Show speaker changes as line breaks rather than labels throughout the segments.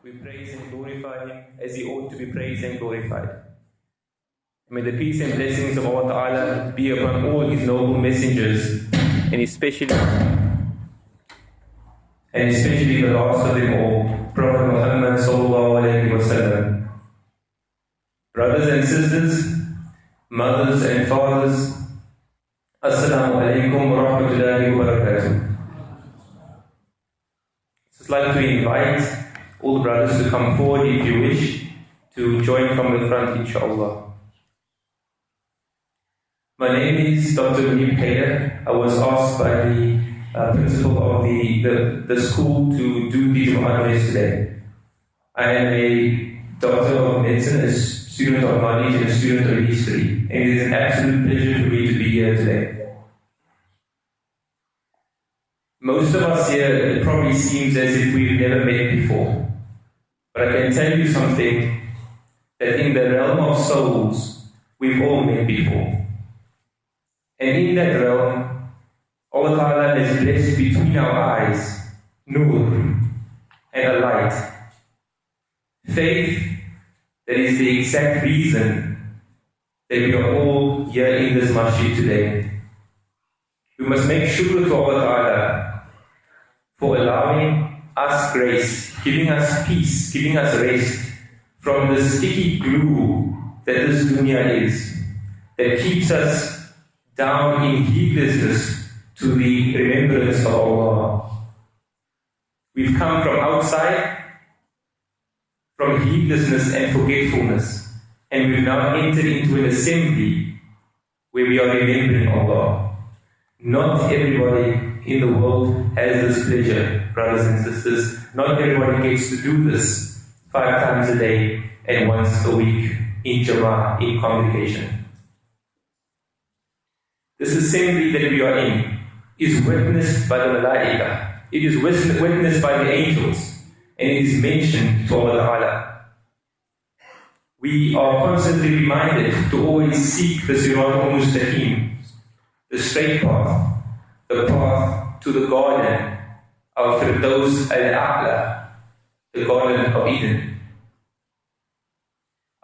we praise and glorify Him as He ought to be praised and glorified. May the peace and blessings of Allah Ta'ala be upon all His noble messengers, and especially the last of them all, Prophet Muhammad Sallallahu Alaihi Wasallam. Brothers and sisters, mothers and fathers, Assalamu alaikum wa rahmatullahi wa barakatuh. I'd like to invite all the brothers to come forward if you wish to join from the front, inshallah. My name is Dr. Cader. I was asked by the principal of the school to do the Jumu'ah today. I am a doctor of medicine, a student of knowledge, and a student of history, and it is an absolute pleasure for me to be here today. Most of us here, it probably seems as if we've never met before. But I can tell you something, that in the realm of souls, we've all met before. And in that realm, Allah Ta'ala has blessed between our eyes, nur, and a light. Faith, that is the exact reason that we are all here in this masjid today. We must make shukr to Allah Ta'ala for allowing us grace, giving us peace, giving us rest from the sticky glue that this dunya is, that keeps us down in heedlessness to the remembrance of Allah. We've come from outside, from heedlessness and forgetfulness, and we've now entered into an assembly where we are remembering Allah. Not everybody in the world has this pleasure, brothers and sisters. Not everybody gets to do this 5 times a day and once a week in Jama'ah, in congregation. This assembly that we are in is witnessed by the Malaika. It is witnessed by the angels, and it is mentioned to Allah Ta'ala. We are constantly reminded to always seek the Sirat al-Mustaqim, the straight path, the path to the garden of Firdaus al-A'la, the garden of Eden.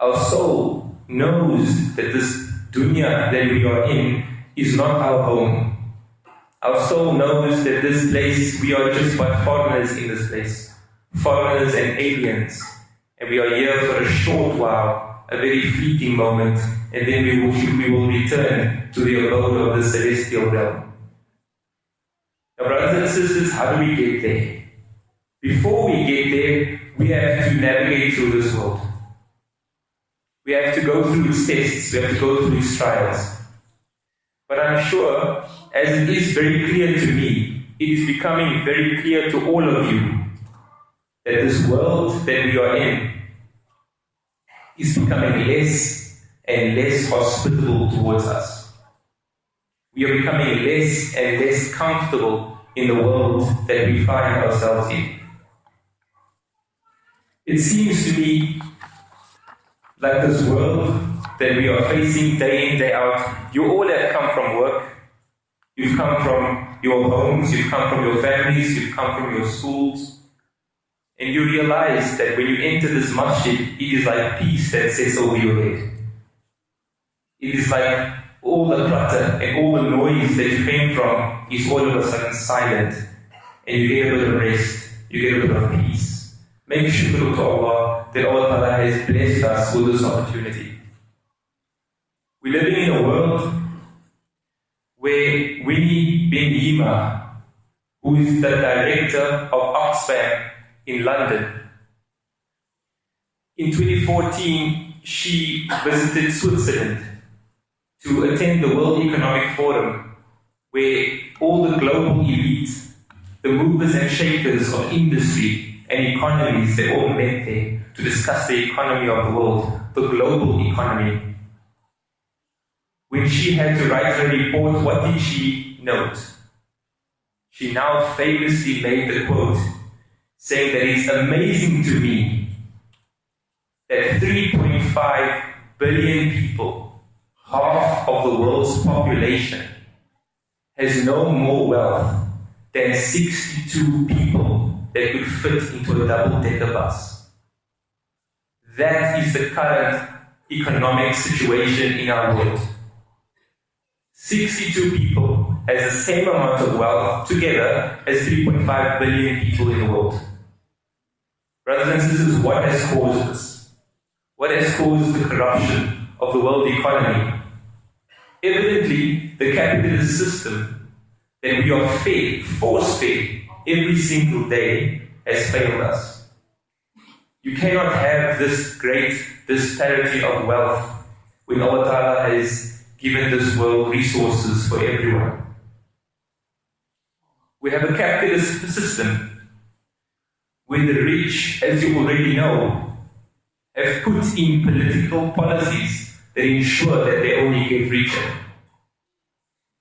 Our soul knows that this dunya that we are in is not our home. Our soul knows that this place, we are just but foreigners in this place, foreigners and aliens, and we are here for a short while, a very fleeting moment, and then we will return to the abode of the celestial realm. Now, brothers and sisters, how do we get there? Before we get there, we have to navigate through this world. We have to go through its tests, we have to go through its trials. But I'm sure, as it is very clear to me, it is becoming very clear to all of you that this world that we are in is becoming less and less hospitable towards us. We are becoming less and less comfortable in the world that we find ourselves in. It seems to me like this world that we are facing day in, day out. You all have come from work. You've come from your homes. You've come from your families. You've come from your schools. And you realize that when you enter this masjid, it is like peace that sits over your head. It is like all the clutter and all the noise that you came from is all of a sudden silent. And you get a bit of rest. You get a bit of peace. Make shukr to Allah that Allah Ta'ala has blessed us with this opportunity. We're living in a world where Winnie bin Yima, who is the director of Oxfam in London, in 2014 she visited Switzerland to attend the World Economic Forum, where all the global elites, the movers and shakers of industry and economies, they all met there to discuss the economy of the world, the global economy. When she had to write her report, what did she note? She now famously made the quote, saying that it's amazing to me that 3.5 billion people, half of the world's population, has no more wealth than 62 people that could fit into a double-decker bus. That is the current economic situation in our world. 62 people has the same amount of wealth together as 3.5 billion people in the world. Brothers and sisters, what has caused this? What has caused the corruption of the world economy? Evidently, the capitalist system that we are fed, force-fed, every single day has failed us. You cannot have this great disparity of wealth when Allah Ta'ala has given this world resources for everyone. We have a capitalist system where the rich, as you already know, have put in political policies that ensure that they only get richer.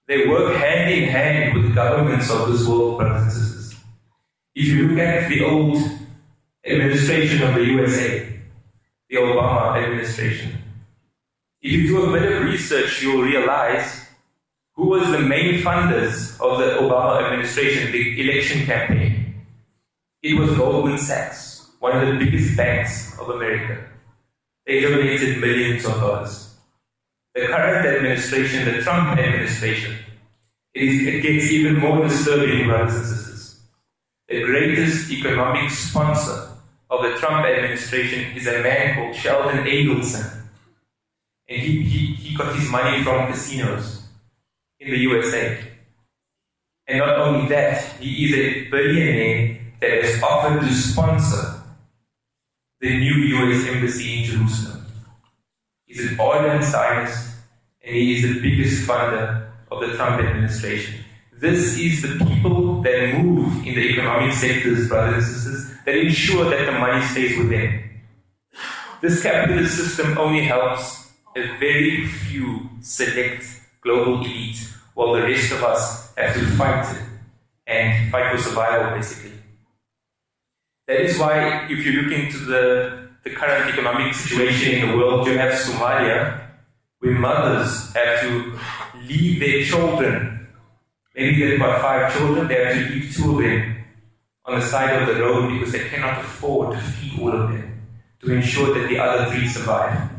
They work hand in hand with the governments of this world, brothers and sisters. If you look at the old administration of the USA, the Obama administration, if you do a bit of research, you'll realize who was the main funders of the Obama administration, the election campaign. It was Goldman Sachs, one of the biggest banks of America. They donated millions of dollars. The current administration, the Trump administration, it gets even more disturbing, brothers and sisters. The greatest economic sponsor of the Trump administration is a man called Sheldon Adelson. And he got his money from casinos in the USA. And not only that, he is a billionaire that has offered to sponsor the new US embassy in Jerusalem. He's an ardent Zionist, and he is the biggest funder of the Trump administration. This is the people that move in the economic sectors, brothers and sisters, that ensure that the money stays with them. This capitalist system only helps a very few select global elite, while the rest of us have to fight it and fight for survival, basically. That is why, if you look into the current economic situation in the world, you have Somalia, where mothers have to leave their children. Maybe they've got 5 children, they have to leave 2 of them on the side of the road because they cannot afford to feed all of them, to ensure that the other 3 survive.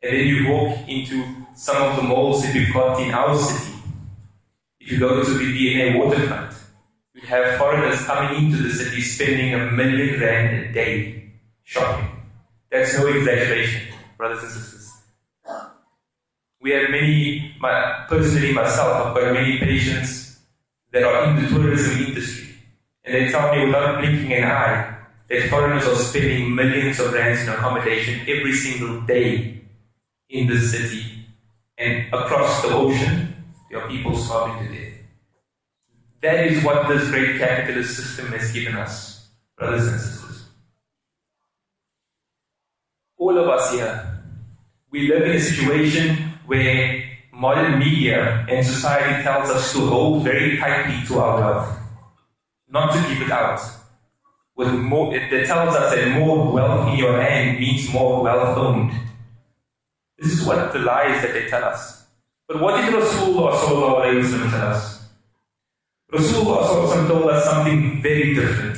And then you walk into some of the malls that we've got in our city. If you go to the V&A waterfront, you have foreigners coming into the city spending R1 million a day shopping. That's no exaggeration, brothers and sisters. We have many, personally myself, I've got many patients that are in the tourism industry. And they tell me without blinking an eye that foreigners are spending millions of rands in accommodation every single day in the city, and across the ocean, there are people starving to death. That is what this great capitalist system has given us, brothers and sisters. All of us here, we live in a situation where modern media and society tells us to hold very tightly to our wealth, not to give it out. It tells us that more wealth in your hand means more wealth owned. This is what the lies that they tell us. But what did Rasulullah sallallahu alayhi wa sallam tell us? Rasulullah sallallahu alayhi wa sallam told us something very different.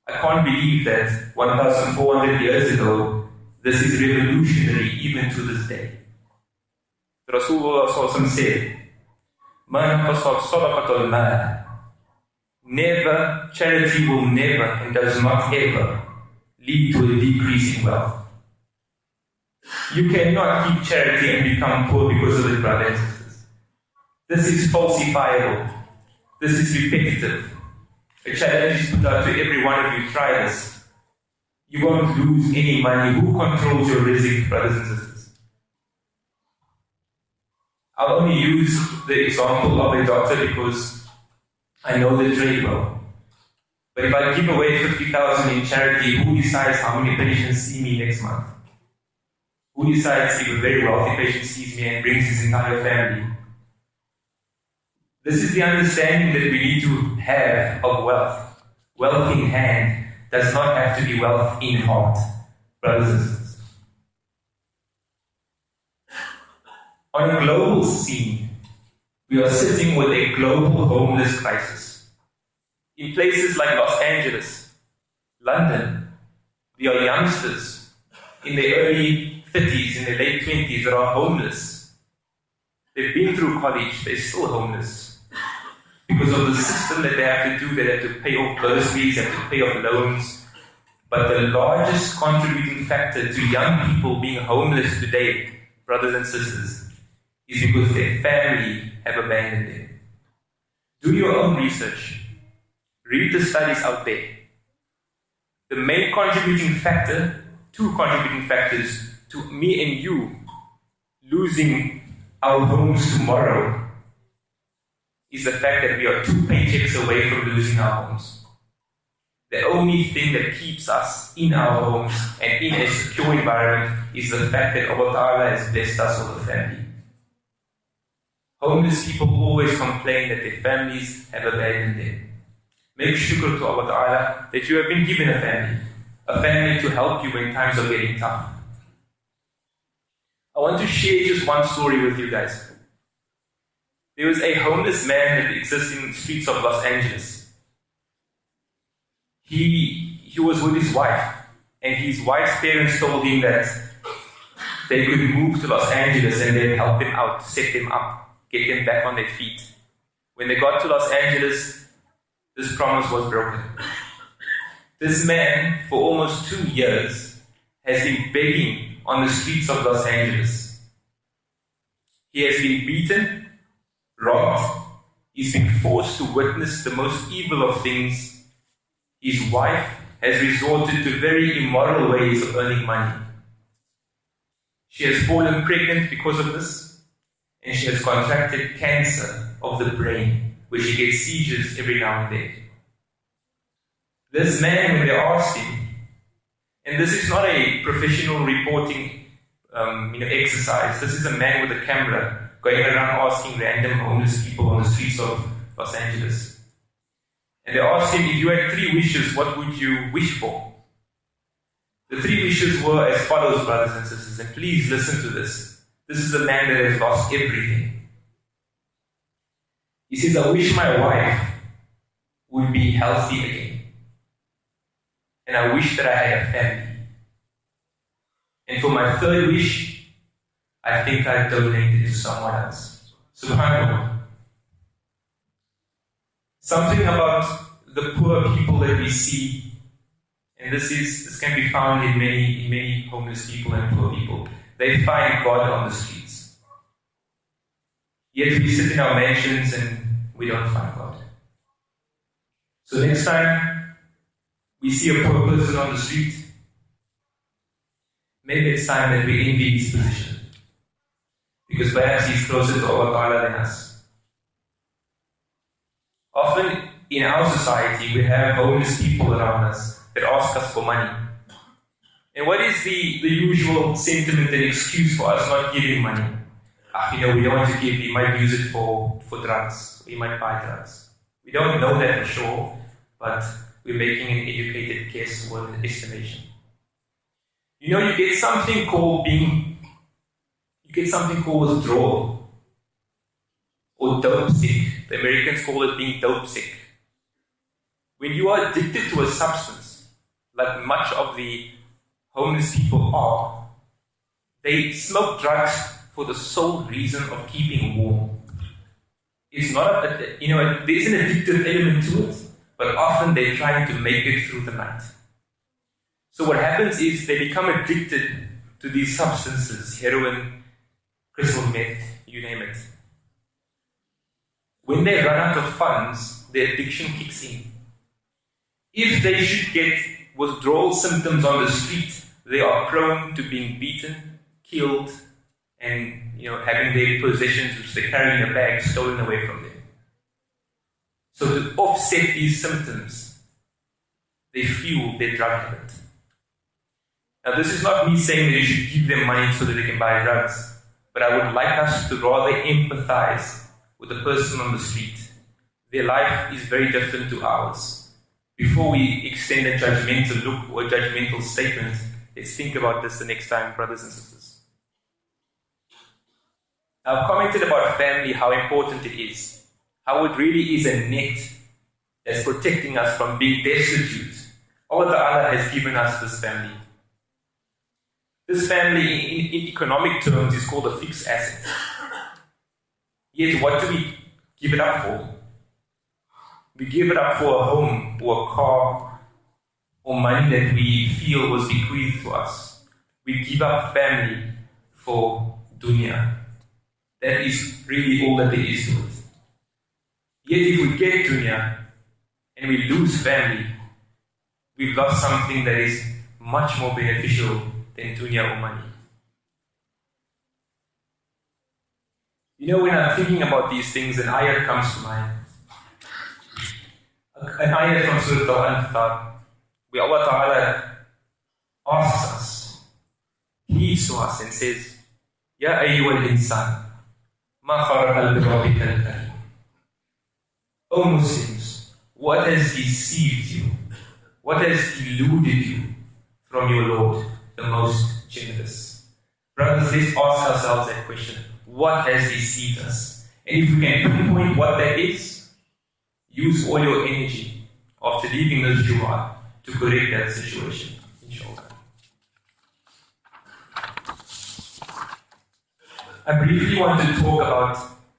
I can't believe that 1,400 years ago, this is revolutionary even to this day. Rasulullah sallallahu alayhi wa sallam said, "Man qasad sadaqatul mal." Never, charity will never and does not ever lead to a decrease in wealth. You cannot keep charity and become poor because of it, brothers and sisters. This is falsifiable. This is repetitive. A challenge is put out to every one of you. Try this. You won't lose any money. Who controls your rizq, brothers and sisters? I'll only use the example of a doctor because I know the trade well. But if I give away 50,000 in charity, who decides how many patients see me next month? Who decides if a very wealthy patient sees me and brings his entire family? This is the understanding that we need to have of wealth. Wealth in hand does not have to be wealth in heart, brothers and sisters. On a global scene, we are sitting with a global homeless crisis. In places like Los Angeles, London, There are youngsters in their early 30s, in their late 20s that are homeless. They've been through college, they're still homeless. Because of the system that they have to do, they have to pay off bursaries, they have to pay off loans. But the largest contributing factor to young people being homeless today, brothers and sisters, is because their family have abandoned them. Do your own research. Read the studies out there. The main contributing factor, two contributing factors to me and you losing our homes tomorrow is the fact that we are 2 paychecks away from losing our homes. The only thing that keeps us in our homes and in a secure environment is the fact that Allah Ta'ala has blessed us with a family. Homeless people always complain that their families have abandoned them. Make shukr to Allah Ta'ala that you have been given a family to help you when times are getting tough. I want to share just one story with you guys. There was a homeless man that exists in the streets of Los Angeles. He was with his wife, and his wife's parents told him that they could move to Los Angeles and then help them out, set them up, get them back on their feet. When they got to Los Angeles, this promise was broken. This man, for almost 2 years, has been begging on the streets of Los Angeles. He has been beaten, robbed, he's been forced to witness the most evil of things. His wife has resorted to very immoral ways of earning money. She has fallen pregnant because of this, and she has contracted cancer of the brain, where she gets seizures every now and then. This man, when they asked him, and this is not a professional reporting exercise, this is a man with a camera going around asking random homeless people on the streets of Los Angeles. And they asked him, if you had 3 wishes, what would you wish for? The 3 wishes were as follows, brothers and sisters, and please listen to this. This is a man that has lost everything. He says, I wish my wife would be healthy again. And I wish that I had a family. And for my 3rd wish, I think I'd donate it to someone else. SubhanAllah. Something about the poor people that we see, and this can be found in many homeless people and poor people. They find God on the streets. Yet we sit in our mansions and we don't find God. So next time we see a poor person on the street, maybe it's time that we envy his position, because perhaps he's closer to Allah Ta'ala than us. Often in our society, we have homeless people around us that ask us for money. And what is the usual sentiment and excuse for us not giving money? We don't want to give, he might use it for drugs, he might buy drugs. We don't know that for sure, but we're making an educated guess or an estimation. You get something called withdrawal. Or dope sick. The Americans call it being dope sick. When you are addicted to a substance, like much of the homeless people are, they smoke drugs for the sole reason of keeping warm. It's not, there is an addictive element to it, but often they're trying to make it through the night. So what happens is they become addicted to these substances, heroin, crystal meth, you name it. When they run out of funds, their addiction kicks in. If they should get withdrawal symptoms on the street, they are prone to being beaten, killed, and having their possessions which they carry in a bag stolen away from them. So to offset these symptoms, they fuel their drug habit. Now this is not me saying that you should give them money so that they can buy drugs, but I would like us to rather empathize with the person on the street. Their life is very different to ours. Before we extend a judgmental look or a judgmental statement, let's think about this the next time, brothers and sisters. I've commented about family, how important it is, how it really is a net that's protecting us from being destitute, Allah Ta'ala has given us this family. This family, in economic terms, is called a fixed asset. Yet, what do we give it up for? We give it up for a home, or a car, or money that we feel was bequeathed to us. We give up family for dunya. That is really all that there is to it. Yet if we get dunya and we lose family, we've lost something that is much more beneficial than dunya or money. You know, when I'm thinking about these things, an ayat comes to mind. An ayat from Surah Al-Anfal, where Allah Ta'ala asks us, pleads to us and says, Ya ayyuhal insan, ma kharaqal birabika al-karim. O Muslims, what has deceived you? What has deluded you from your Lord, the most generous? Brothers, let's ask ourselves that question. What has deceived us? And if we can pinpoint what that is, use all your energy after leaving this Jumu'ah to correct that situation, inshallah. I briefly want to talk about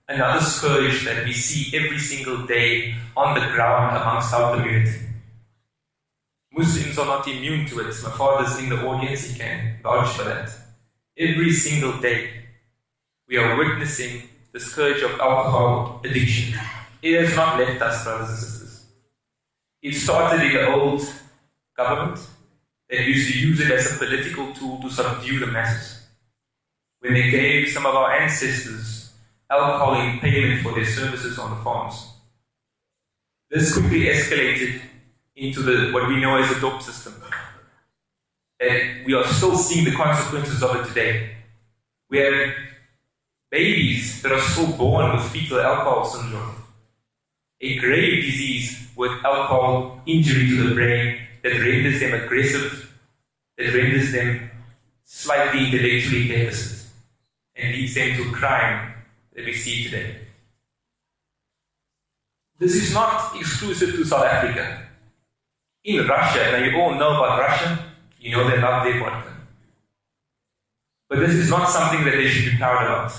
another scourge that we see every single day on the ground amongst our community. Muslims are not immune to it. My father's in the audience, he can vouch for that. Every single day, we are witnessing the scourge of alcohol addiction. It has not left us, brothers and sisters. It started in the old government that used to use it as a political tool to subdue the masses. When they gave some of our ancestors alcohol in payment for their services on the farms. This quickly escalated into what we know as the dope system. And we are still seeing the consequences of it today. We have babies that are still born with fetal alcohol syndrome, a grave disease with alcohol injury to the brain that renders them aggressive, that renders them slightly intellectually deficit, and leads them to crime that we see today. This is not exclusive to South Africa. In Russia, now you all know about Russia, you know they love their vodka. But this is not something that they should be proud about.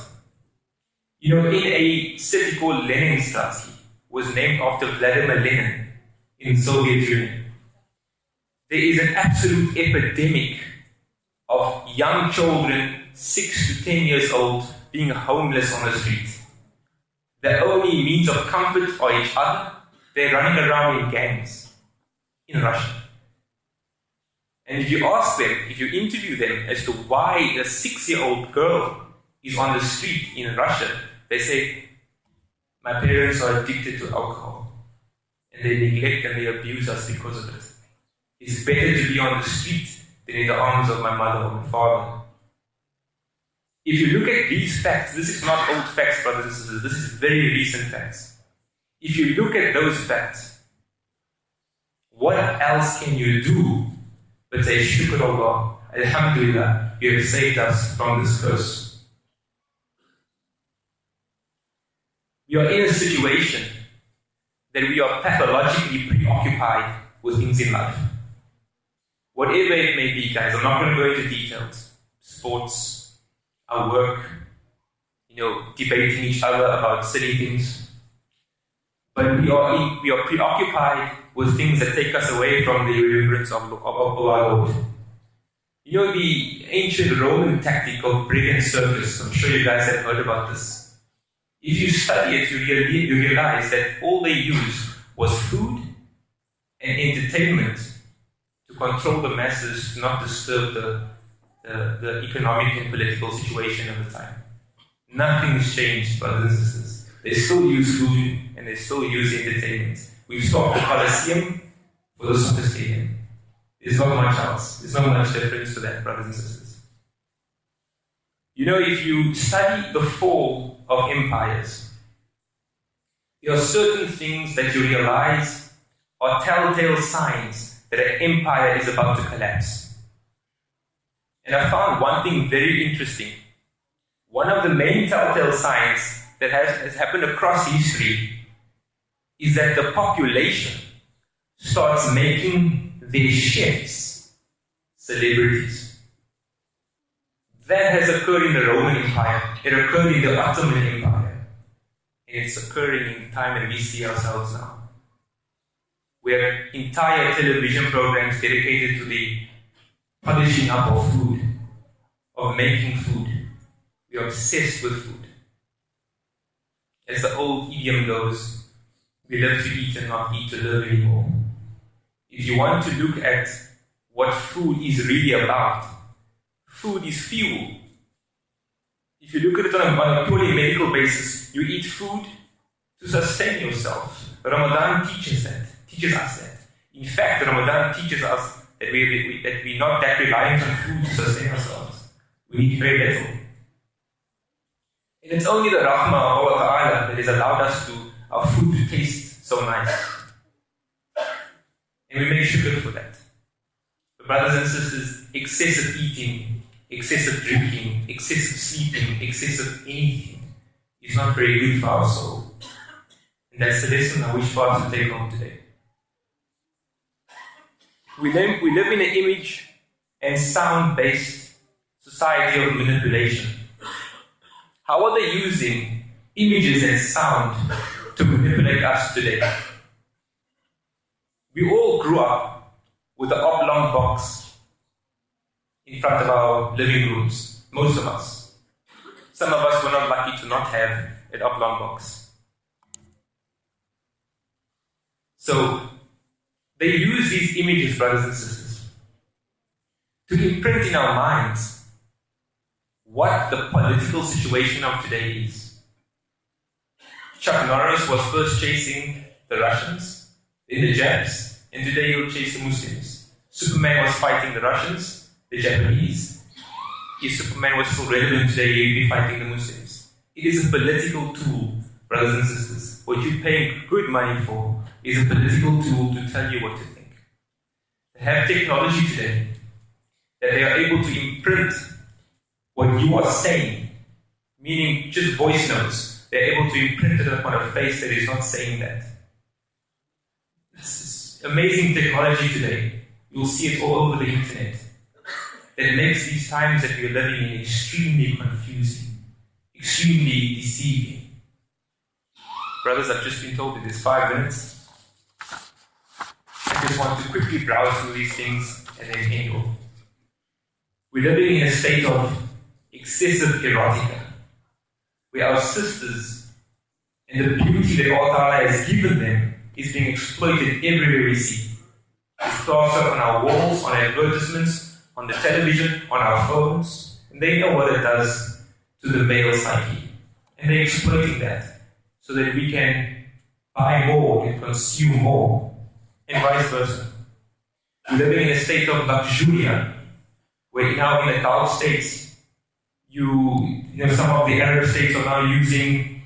You know, in a city called Leningrad, was named after Vladimir Lenin in the Soviet Union. There is an absolute epidemic of young children, 6 to 10 years old, being homeless on the street. Their only means of comfort are each other. They're running around in gangs in Russia. And if you ask them, if you interview them as to why a 6-year-old girl is on the street in Russia, they say, my parents are addicted to alcohol and they neglect and they abuse us because of it. It's better to be on the street than in the arms of my mother or my father. If you look at these facts, this is not old facts, brothers and sisters, this is very recent facts. If you look at those facts, what else can you do but say, Shukr Allah, Alhamdulillah, you have saved us from this curse. We are in a situation that we are pathologically preoccupied with things in life. Whatever it may be, guys, I'm not going to go into details. Sports, our work, debating each other about silly things. But we are preoccupied with things that take us away from the remembrance of our Lord. You know the ancient Roman tactic of brigand circus? I'm sure you guys have heard about this. If you study it, you realize that all they used was food and entertainment to control the masses, to not disturb the economic and political situation of the time. Nothing's changed, brothers and sisters. They still use food and they still use entertainment. We've stopped the Colosseum for the soccer stadium. There's not much else. There's not much difference to that, brothers and sisters. You know, if you study the fall of empires, there are certain things that you realize are telltale signs that an empire is about to collapse. And I found one thing very interesting. One of the main telltale signs that has happened across history is that the population starts making their chefs celebrities. That has occurred in the Roman Empire, it occurred in the Ottoman Empire, and it's occurring in time and we see ourselves now. We have entire television programs dedicated to the polishing up of food, of making food. We are obsessed with food. As the old idiom goes, we live to eat and not eat to live anymore. If you want to look at what food is really about, food is fuel. If you look at it on a purely medical basis, you eat food to sustain yourself. Ramadan teaches us that. In fact, Ramadan teaches us that we're not that reliant on food to sustain ourselves. We need very little. And it's only the rahmah of Allah Ta'ala that has allowed our food to taste so nice. And we make shukr for that. But brothers and sisters, excessive eating, excessive drinking, excessive sleeping, excessive anything is not very good for our soul. And that's the lesson I wish for us to take home today. We live in an image and sound-based society of manipulation. How are they using images and sound to manipulate us today? We all grew up with an oblong box in front of our living rooms. Most of us. Some of us were not lucky to not have an oblong box. So, they use these images, brothers and sisters, to imprint in our minds what the political situation of today is. Chuck Norris was first chasing the Russians, then the Japs, and today he'll chase the Muslims. Superman was fighting the Russians, the Japanese. If Superman was still relevant today, he'd be fighting the Muslims. It is a political tool, brothers and sisters. What you're paying good money for is a political tool to tell you what to think. They have technology today that they are able to imprint what you are saying, meaning just voice notes. They're able to imprint it upon a face that is not saying that. This is amazing technology today. You'll see it all over the internet. That makes these times that we are living in extremely confusing, extremely deceiving. Brothers, I've just been told it is 5 minutes. I just want to quickly browse through these things and then end off. We're living in a state of excessive erotica, where our sisters and the beauty that Allah Ta'ala has given them is being exploited everywhere we see. It's plastered on our walls, on advertisements, on the television, on our phones, and they know what it does to the male psyche. And they're exploiting that so that we can buy more and consume more, and vice versa. We're living in a state of luxuria, where now in the Gulf states, some of the Arab states are now using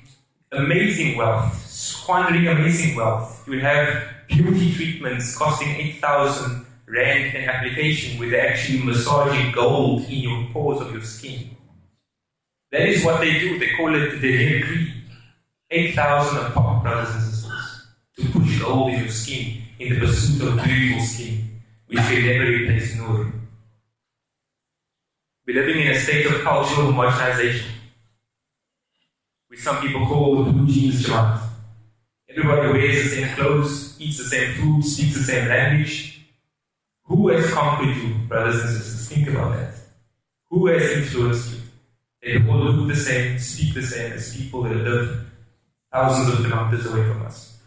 amazing wealth, squandering amazing wealth. You will have beauty treatments costing 8,000 rand an application, where they're actually massaging gold in your pores of your skin. That is what they do. They call it the degree. 8,000 a pop, brothers and sisters, to push gold in your skin in the pursuit of beautiful skin, which will never replace nur. We're living in a state of cultural homogenization, which some people call the blue jeans Jamaat. Everybody wears the same clothes, eats the same food, speaks the same language. Who has conquered you, brothers and sisters? Think about that. Who has influenced you? They all look the same, speak the same as people that live thousands of kilometers away from us.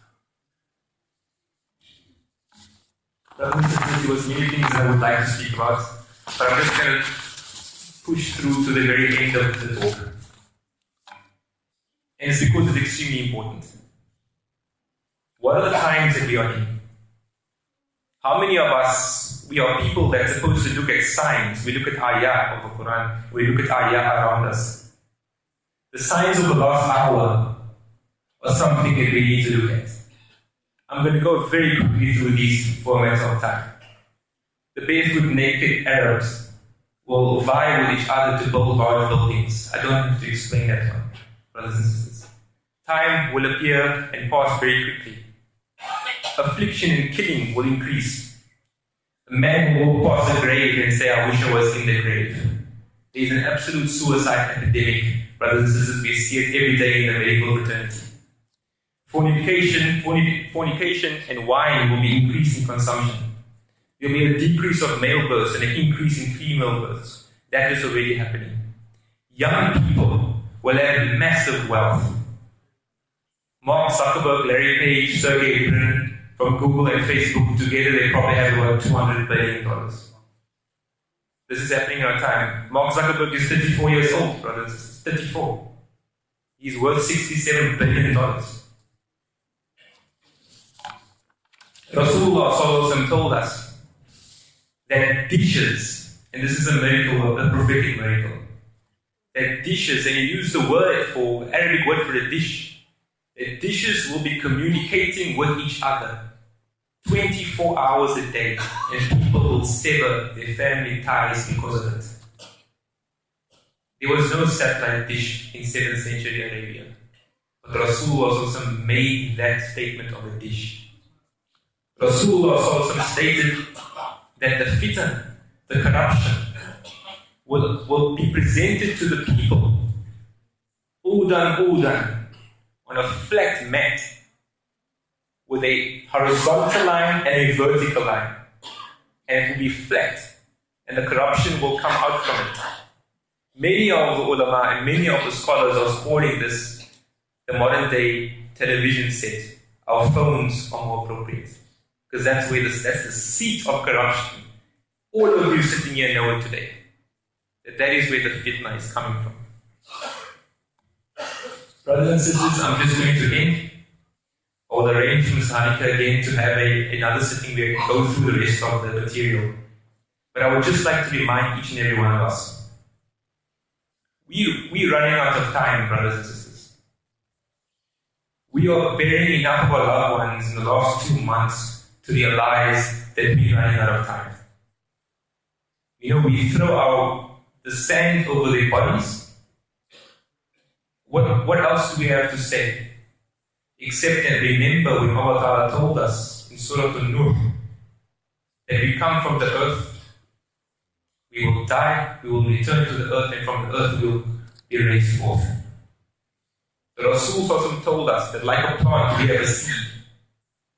Brothers and sisters, there was many things I would like to speak about, but I'm just going to push through to the very end of the talk. And it's because it's extremely important. What are the times that we are in? How many of us, we are people that are supposed to look at signs? We look at ayah of the Quran, we look at ayah around us. The signs of the last hour are something that we need to look at. I'm going to go very quickly through these for a matter of time. The barefoot, naked Arabs will vie with each other to build large buildings. I don't have to explain that one, brothers and sisters. Time will appear and pass very quickly. Affliction and killing will increase. A man will walk past a grave and say, I wish I was in the grave. There is an absolute suicide epidemic, brothers and sisters. We see it every day in the medical fraternity. Fornication and wine will be increasing consumption. There will be a decrease of male births and an increase in female births. That is already happening. Young people will have massive wealth. Mark Zuckerberg, Larry Page, Sergey Brin from Google and Facebook together, they probably have about $200 billion. This is happening in our time. Mark Zuckerberg is 34 years old, brothers and sisters. 34. He's worth $67 billion. Rasulullah ﷺ told us that dishes, and this is a miracle, a prophetic miracle, that dishes, and he used the Arabic word for a dish, that dishes will be communicating with each other 24 hours a day, and people will sever their family ties because of it. There was no satellite dish in 7th century Arabia, but Rasulullah ﷺ made that statement of a dish. Rasulullah ﷺ stated that the fitan, the corruption, will be presented to the people, udan, on a flat mat, with a horizontal line and a vertical line. And it will be flat, and the corruption will come out from it. Many of the ulama and many of the scholars are calling this the modern day television set. Our phones are more appropriate. Because that's the seat of corruption. All of you sitting here know it today. That is where the fitna is coming from. Brothers and sisters, I'm just going to end. I will arrange Ms. Hanika again to have another sitting where we can go through the rest of the material. But I would just like to remind each and every one of us. We're running out of time, brothers and sisters. We are burying enough of our loved ones in the last 2 months to realize that we're running out of time. We throw the sand over their bodies. What else do we have to say? Except that remember when Allah Ta'ala told us in Surah An-Nur that we come from the earth, we will die, we will return to the earth, and from the earth we will be raised forth. The Rasul told us that like a plant we have a seed,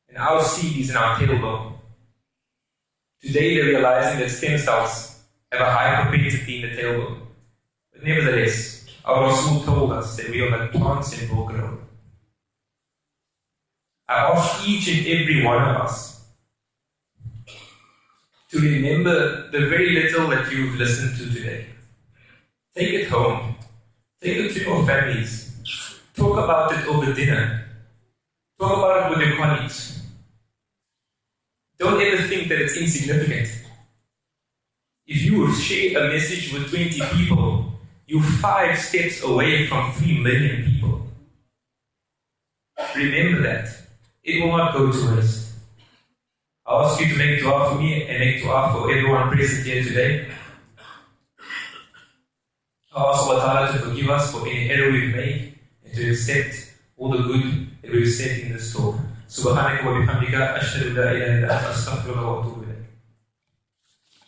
and our seed is in our tailbone. Today they're realizing that stem cells have a high propensity in the tailbone. But nevertheless, our Rasul told us that we are like plants and will grow. I ask each and every one of us to remember the very little that you've listened to today. Take it home. Take it to your families. Talk about it over dinner. Talk about it with your colleagues. Don't ever think that it's insignificant. If you share a message with 20 people, you're 5 steps away from 3 million people. Remember that. It will not go to waste. I ask you to make dua for me and make dua for everyone present here today. I ask Allah Ta'ala to forgive us for any error we've made and to accept all the good that we've said in this talk. Subhanaka wa bihamdika ashhadu an la ilaha illa anta astaghfiruka wa atubu ilayk.